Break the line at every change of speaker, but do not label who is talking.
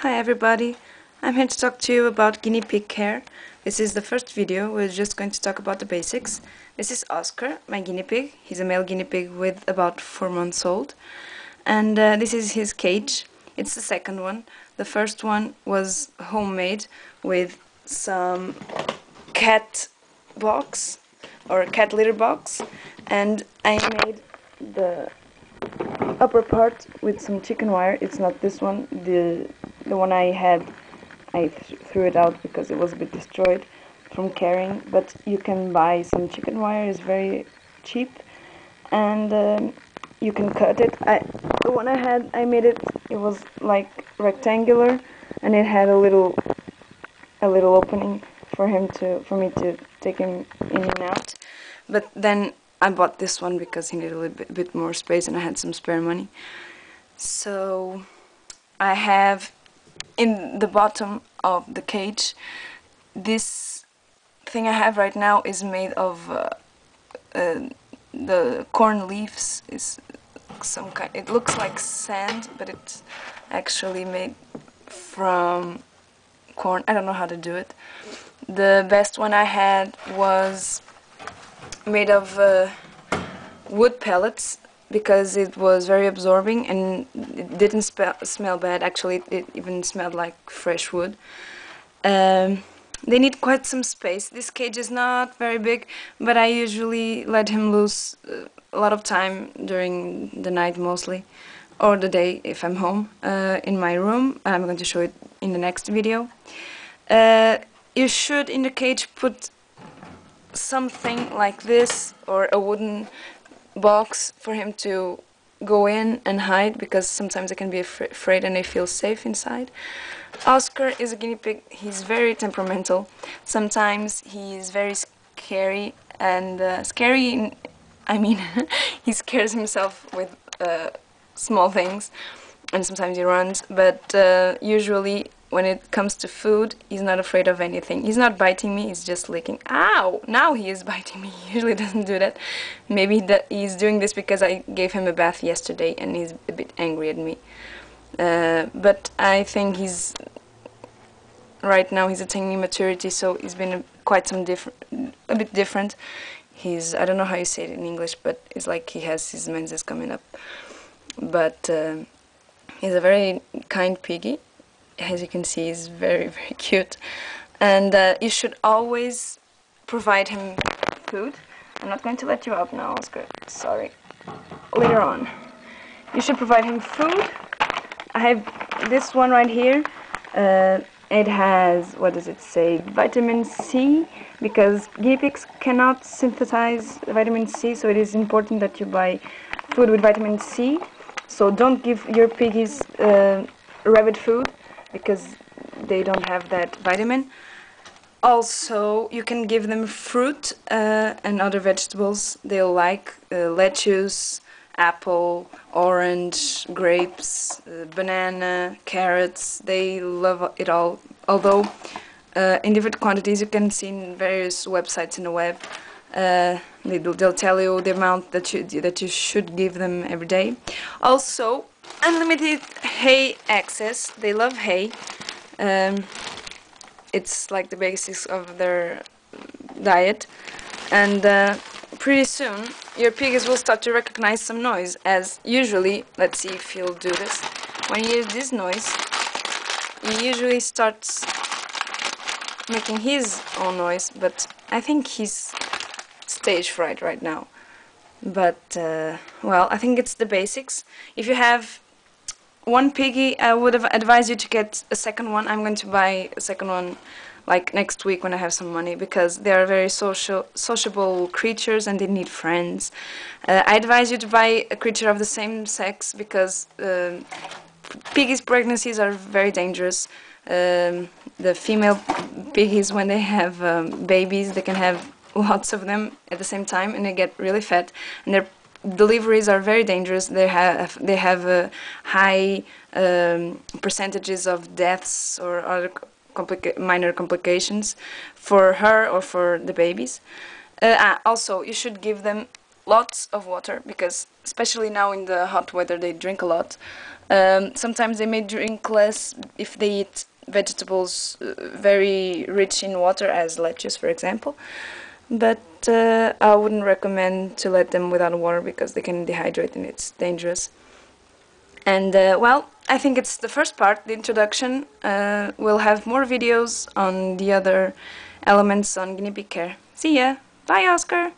Hi everybody, I'm here to talk to you about guinea pig care. This is the first video. We're just going to talk about the basics. This is Oscar, my guinea pig. He's a male guinea pig with about 4 months old. And this is his cage. It's the second one. The first one was homemade with some cat box or cat litter box, and I made the upper part with some chicken wire. It's not this one. The one I had, I threw it out because it was a bit destroyed from carrying, but you can buy some chicken wire. It's very cheap, and you can cut it. The one I had, I made it, it was like rectangular, and it had a little opening for me to take him in and out. But then I bought this one because he needed a little bit more space and I had some spare money. So I have in the bottom of the cage, this thing I have right now is made of the corn leaves. Is some kind, it looks like sand, but it's actually made from corn. I don't know how to do it. The best one I had was made of wood pellets, because it was very absorbing and it didn't smell bad. Actually, it even smelled like fresh wood. They need quite some space. This cage is not very big, but I usually let him loose a lot of time during the night mostly, or the day if I'm home, in my room. I'm going to show it in the next video. You should in the cage put something like this, or a wooden box for him to go in and hide, because sometimes they can be afraid and they feel safe inside. Oscar is a guinea pig. He's very temperamental. Sometimes he is very scary, and I mean he scares himself with small things, and sometimes he runs, but usually when it comes to food, he's not afraid of anything. He's not biting me, he's just licking. Ow! Now he is biting me. He usually doesn't do that. Maybe he's doing this because I gave him a bath yesterday and he's a bit angry at me. But I think right now he's attaining maturity, so he's been a bit different. I don't know how you say it in English, but it's like he has his menses coming up. But he's a very kind piggy. As you can see, he's very, very cute, and you should always provide him food. I'm not going to let you up now, Oscar, sorry. Later on. You should provide him food. I have this one right here. It has, what does it say, vitamin C, because guinea pigs cannot synthesize vitamin C, so it is important that you buy food with vitamin C. So don't give your piggies rabbit food, because they don't have that vitamin. Also, you can give them fruit and other vegetables they'll like, lettuce, apple, orange, grapes, banana, carrots. They love it all, although in different quantities. You can see in various websites in the web. They'll tell you the amount that you should give them every day. Also, unlimited hay access. They love hay. It's like the basics of their diet, and pretty soon your piggies will start to recognize some noise, as usually, let's see if he'll do this. When he hears this noise, he usually starts making his own noise, but I think he's stage fright right now. But well, I think it's the basics. If you have one piggy, I would have advised you to get a second one. I'm going to buy a second one like next week when I have some money, because they are very sociable creatures and they need friends. I advise you to buy a creature of the same sex, because piggies' pregnancies are very dangerous. The female piggies, when they have babies, they can have lots of them at the same time and they get really fat, and their deliveries are very dangerous. They have high percentages of deaths or other minor complications for her or for the babies. Also, you should give them lots of water, because especially now in the hot weather they drink a lot. Sometimes they may drink less if they eat vegetables very rich in water, as lettuce, for example. But I wouldn't recommend to let them without water because they can dehydrate and it's dangerous. And well, I think it's the first part, the introduction. We'll have more videos on the other elements on guinea pig care. See ya! Bye, Oscar!